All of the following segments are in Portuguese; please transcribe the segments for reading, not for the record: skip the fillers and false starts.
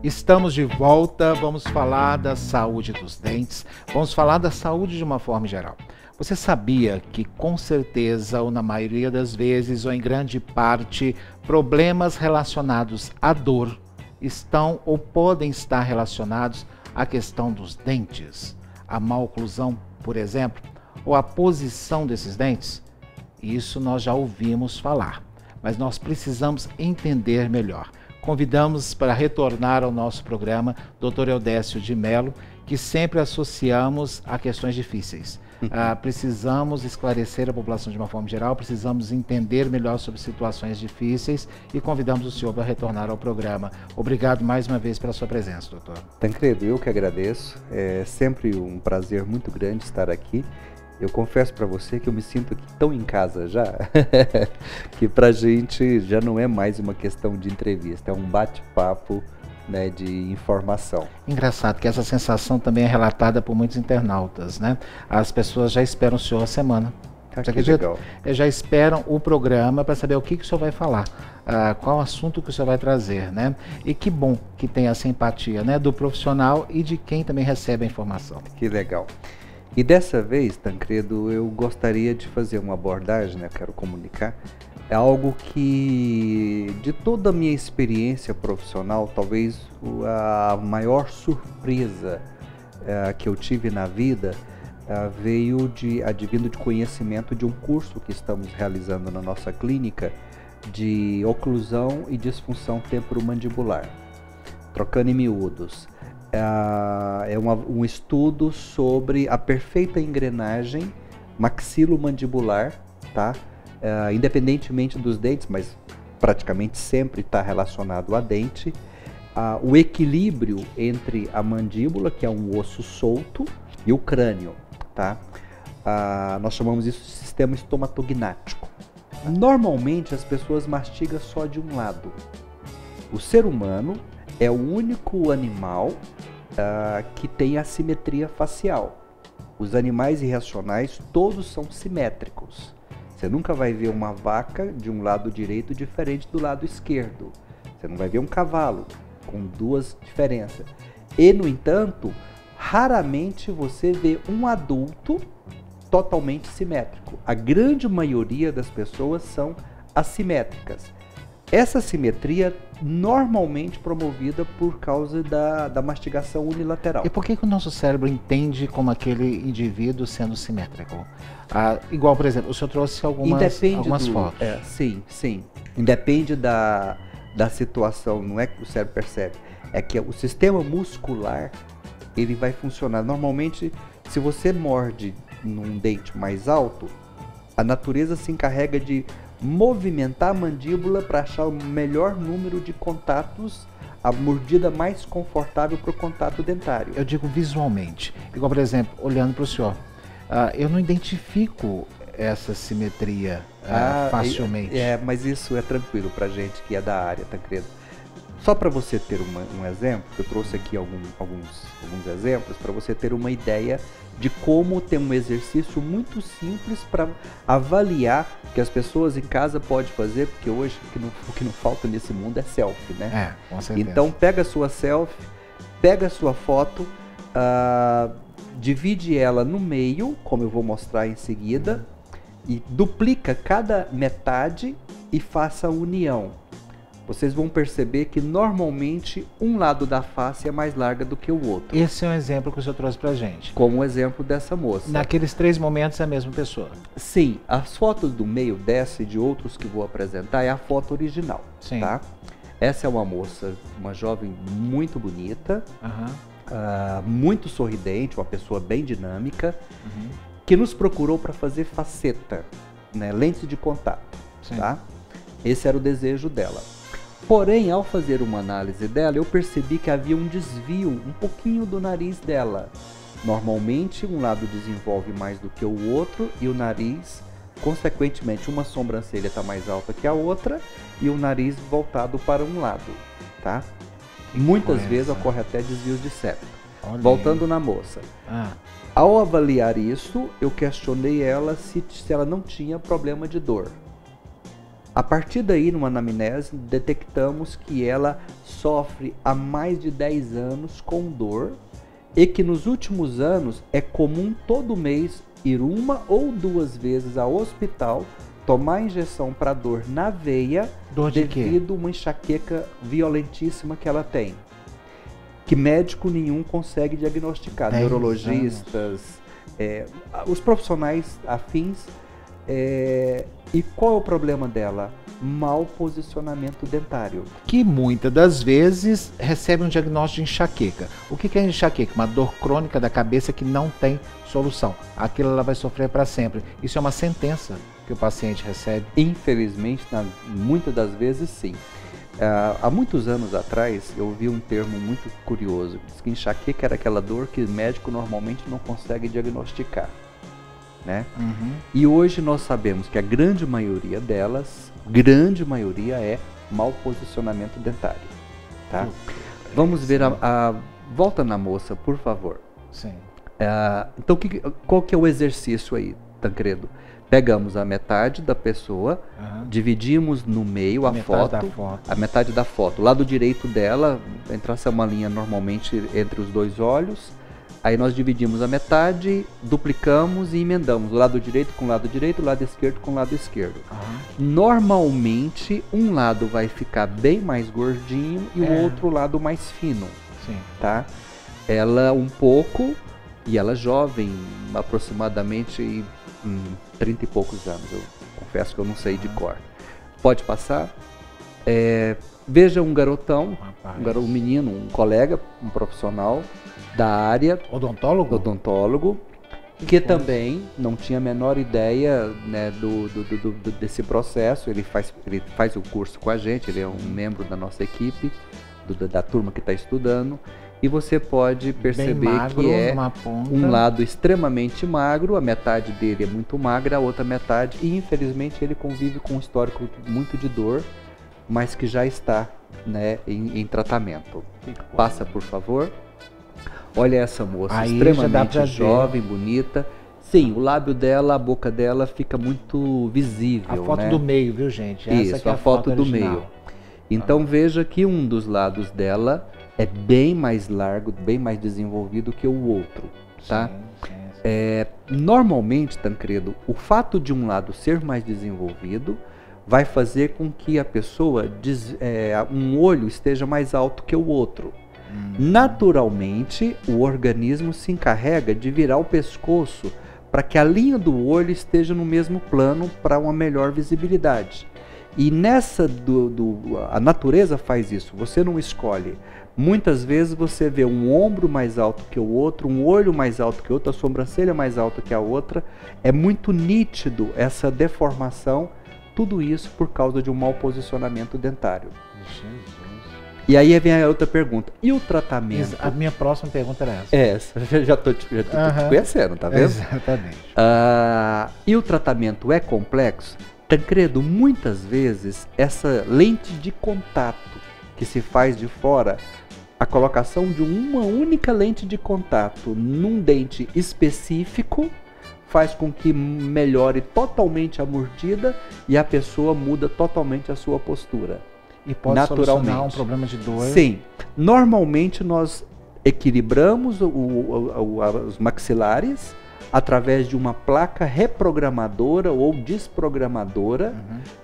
Estamos de volta, vamos falar da saúde dos dentes, vamos falar da saúde de uma forma geral. Você sabia que, com certeza, ou na maioria das vezes, ou em grande parte, problemas relacionados à dor estão ou podem estar relacionados à questão dos dentes? A má oclusão, por exemplo, ou a posição desses dentes? Isso nós já ouvimos falar, mas nós precisamos entender melhor. Convidamos para retornar ao nosso programa Dr. Eudécio de Mello, que sempre associamos a questões difíceis. Precisamos esclarecer a população de uma forma geral, precisamos entender melhor sobre situações difíceis e convidamos o senhor para retornar ao programa. Obrigado mais uma vez pela sua presença, doutor. Tancredo, eu que agradeço. É sempre um prazer muito grande estar aqui. Eu confesso para você que eu me sinto aqui tão em casa já, que pra gente já não é mais uma questão de entrevista, é um bate-papo, né, de informação. Engraçado que essa sensação também é relatada por muitos internautas, né? As pessoas já esperam o senhor a semana. Você acredita? Legal. Já esperam o programa para saber o que o senhor vai falar, qual assunto que o senhor vai trazer, né? E que bom que tem essa empatia, né, do profissional e de quem também recebe a informação. Que legal. E dessa vez, Tancredo, eu gostaria de fazer uma abordagem, né, eu quero comunicar, é algo que, de toda a minha experiência profissional, talvez a maior surpresa que eu tive na vida veio advindo de conhecimento de um curso que estamos realizando na nossa clínica de oclusão e disfunção temporomandibular. Trocando em miúdos, um estudo sobre a perfeita engrenagem maxilomandibular, tá? Independentemente dos dentes, mas praticamente sempre está relacionado a dente, o equilíbrio entre a mandíbula, que é um osso solto, e o crânio, tá? Nós chamamos isso de sistema estomatognático. Normalmente as pessoas mastigam só de um lado. O ser humano é o único animal que tem assimetria facial. Os animais irracionais todos são simétricos. Você nunca vai ver uma vaca de um lado direito diferente do lado esquerdo. Você não vai ver um cavalo com duas diferenças. E, no entanto, raramente você vê um adulto totalmente simétrico. A grande maioria das pessoas são assimétricas. Essa simetria normalmente promovida por causa da mastigação unilateral. E por que o nosso cérebro entende como aquele indivíduo sendo simétrico? Igual, por exemplo, o senhor trouxe algumas fotos. Sim. Independe da situação, não é que o cérebro percebe. É que o sistema muscular, ele vai funcionar. Normalmente, se você morde num dente mais alto, a natureza se encarrega de movimentar a mandíbula para achar o melhor número de contatos, a mordida mais confortável para o contato dentário. Eu digo visualmente. Igual, por exemplo, olhando para o senhor, eu não identifico essa simetria facilmente. Mas isso é tranquilo para gente que é da área, Tancredo. Só para você ter um exemplo, eu trouxe aqui alguns exemplos para você ter uma ideia de como tem um exercício muito simples para avaliar que as pessoas em casa podem fazer, porque hoje o que não falta nesse mundo é selfie, né? Com certeza. Então pega a sua selfie, pega a sua foto, divide ela no meio, como eu vou mostrar em seguida, e duplica cada metade e faça a união. Vocês vão perceber que normalmente um lado da face é mais larga do que o outro. Esse é um exemplo que o senhor trouxe pra gente. Como o exemplo dessa moça. Naqueles 3 momentos é a mesma pessoa. Sim, as fotos do meio dessa e de outros que vou apresentar é a foto original. Sim. Tá? Essa é uma moça, uma jovem muito bonita, muito sorridente, uma pessoa bem dinâmica, que nos procurou para fazer faceta, né, lente de contato. Sim. Tá? Esse era o desejo dela. Porém, ao fazer uma análise dela, eu percebi que havia um desvio um pouquinho do nariz dela. Normalmente, um lado desenvolve mais do que o outro e o nariz, consequentemente, uma sobrancelha está mais alta que a outra e o nariz voltado para um lado, tá? Muitas vezes ocorre até desvios de septo. Voltando na moça. Ao avaliar isso, eu questionei ela se ela não tinha problema de dor. A partir daí, numa anamnese, detectamos que ela sofre há mais de 10 anos com dor e que nos últimos anos é comum todo mês ir 1 ou 2 vezes ao hospital tomar injeção para dor na veia devido a uma enxaqueca violentíssima que ela tem. Que médico nenhum consegue diagnosticar, neurologistas, os profissionais afins. E qual é o problema dela? Mau posicionamento dentário. Que muitas das vezes recebe um diagnóstico de enxaqueca. O que é enxaqueca? Uma dor crônica da cabeça que não tem solução. Aquilo ela vai sofrer para sempre. Isso é uma sentença que o paciente recebe? Infelizmente, muitas das vezes sim. Há muitos anos atrás, eu ouvi um termo muito curioso. Diz que enxaqueca era aquela dor que o médico normalmente não consegue diagnosticar. Né? E hoje nós sabemos que a grande maioria delas, é mau posicionamento dentário. Tá? Vamos ver volta na moça, por favor. Sim. Então, qual que é o exercício aí, Tancredo? Pegamos a metade da pessoa, dividimos no meio a metade da foto. O lado direito dela, traça uma linha normalmente entre os dois olhos. Aí nós dividimos a metade, duplicamos e emendamos o lado direito com o lado direito, o lado esquerdo com o lado esquerdo. Normalmente, um lado vai ficar bem mais gordinho e o outro lado mais fino. Sim. Tá? Ela um pouco, e ela jovem, aproximadamente 30 e poucos anos. Eu confesso que eu não sei de cor. Pode passar. Veja um garotão, um menino, um colega, um profissional da área, odontólogo, que também não tinha a menor ideia, né, desse processo. Ele faz o curso com a gente, ele é um membro da nossa equipe, da turma que está estudando, e você pode perceber magro, que é um lado extremamente magro, a metade dele é muito magra, a outra metade, e infelizmente ele convive com um histórico muito de dor, mas que já está, né, em tratamento. Passa, por favor. Olha essa moça, aí extremamente jovem, bonita. Sim, o lábio dela, a boca dela fica muito visível. A foto, né, do meio, viu, gente? Essa aqui é a foto do meio. Então veja que um dos lados dela é bem mais largo, bem mais desenvolvido que o outro, tá? Sim. Normalmente, Tancredo, o fato de um lado ser mais desenvolvido vai fazer com que a pessoa, um olho esteja mais alto que o outro. Naturalmente, o organismo se encarrega de virar o pescoço para que a linha do olho esteja no mesmo plano para uma melhor visibilidade. E a natureza faz isso, você não escolhe. Muitas vezes você vê um ombro mais alto que o outro, um olho mais alto que o outro, a sobrancelha mais alta que a outra. É muito nítido essa deformação, tudo isso por causa de um mau posicionamento dentário. E aí vem a outra pergunta. E o tratamento? A minha próxima pergunta era essa. Já tô te conhecendo, tá vendo? Exatamente. E o tratamento é complexo? Tancredo, muitas vezes, essa lente de contato que se faz de fora, a colocação de uma única lente de contato num dente específico, faz com que melhore totalmente a mordida e a pessoa muda totalmente a sua postura. E pode solucionar um problema de dor? Sim. Normalmente nós equilibramos os maxilares através de uma placa reprogramadora ou desprogramadora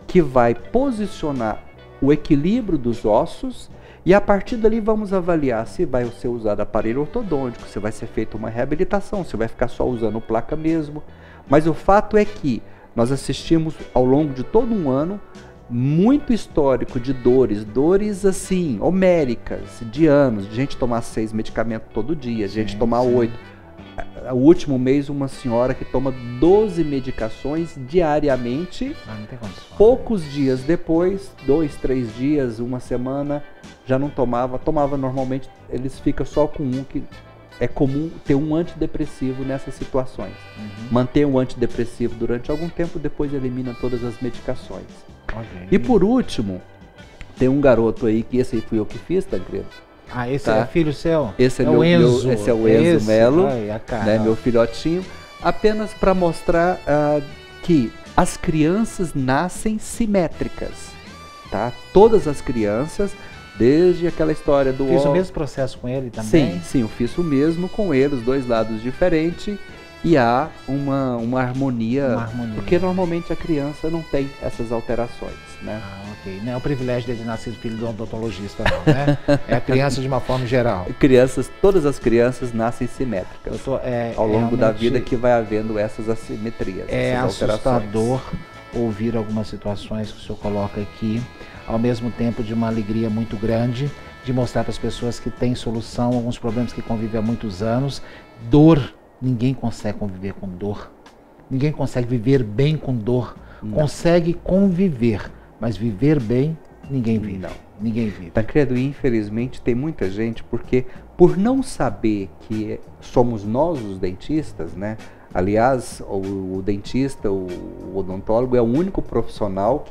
que vai posicionar o equilíbrio dos ossos, e a partir dali vamos avaliar se vai ser usado aparelho ortodôntico, se vai ser feita uma reabilitação, se vai ficar só usando placa mesmo. Mas o fato é que nós assistimos ao longo de todo um ano muito histórico de dores assim, homéricas, de anos, de gente tomar 6 medicamentos todo dia, gente tomar 8. O último mês, uma senhora que toma 12 medicações diariamente, poucos dias depois, 2, 3 dias, uma semana, já não tomava normalmente, eles ficam só com um, que é comum ter um antidepressivo nessas situações. Manter um antidepressivo durante algum tempo, depois elimina todas as medicações. E por último, tem um garoto aí, que esse aí fui eu que fiz, Tancredo. Esse é filho seu? Esse é o Enzo Melo, né, meu filhotinho. Apenas para mostrar que as crianças nascem simétricas, tá? Todas as crianças, desde aquela história do... Fiz o mesmo processo com ele também? Sim, eu fiz o mesmo com ele, os dois lados diferentes, e há uma harmonia, porque normalmente a criança não tem essas alterações, né? Ah, ok. Não é o privilégio de ter nascido filho de um odontologista, não, né? É a criança de uma forma geral. Todas as crianças nascem simétricas. Doutor, ao longo da vida que vai havendo essas assimetrias, essas assustador ouvir algumas situações que o senhor coloca aqui, ao mesmo tempo de uma alegria muito grande, de mostrar para as pessoas que tem solução, alguns problemas que convivem há muitos anos. Dor, ninguém consegue conviver com dor. Ninguém consegue viver bem com dor. Não. Consegue conviver, mas viver bem, ninguém vive. Não. Ninguém vive. Tancredo, infelizmente tem muita gente, porque por não saber que somos nós os dentistas, né? Aliás, o dentista, o odontólogo é o único profissional,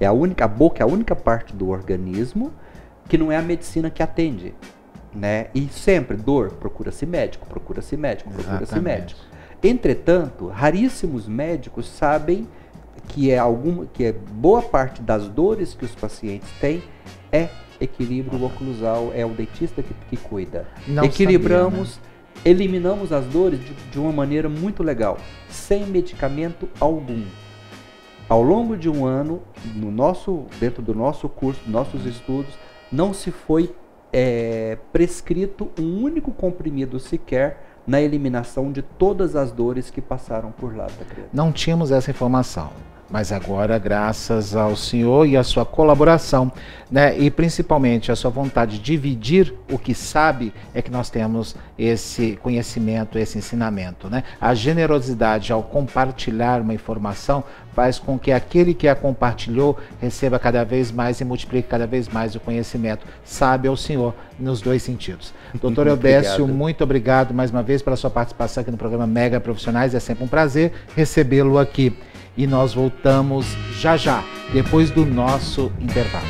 a boca é a única parte do organismo que não é a medicina que atende, né? E sempre, dor, procura-se médico, procura-se médico, procura-se médico. Entretanto, raríssimos médicos sabem que boa parte das dores que os pacientes têm é equilíbrio oclusal, é o dentista que cuida. Não equilibramos, sabia, né? Eliminamos as dores de uma maneira muito legal, sem medicamento algum. Ao longo de um ano, dentro do nosso curso, nossos estudos, não se foi prescrito um único comprimido sequer na eliminação de todas as dores que passaram por lá. Não tínhamos essa informação, mas agora, graças ao senhor e a sua colaboração, né, e principalmente a sua vontade de dividir o que sabe, é que nós temos esse conhecimento, esse ensinamento, né? A generosidade ao compartilhar uma informação faz com que aquele que a compartilhou receba cada vez mais e multiplique cada vez mais o conhecimento. Sabe ao senhor nos dois sentidos. Doutor Eudécio, muito obrigado mais uma vez pela sua participação aqui no programa Mega Profissionais. É sempre um prazer recebê-lo aqui. E nós voltamos já, depois do nosso intervalo.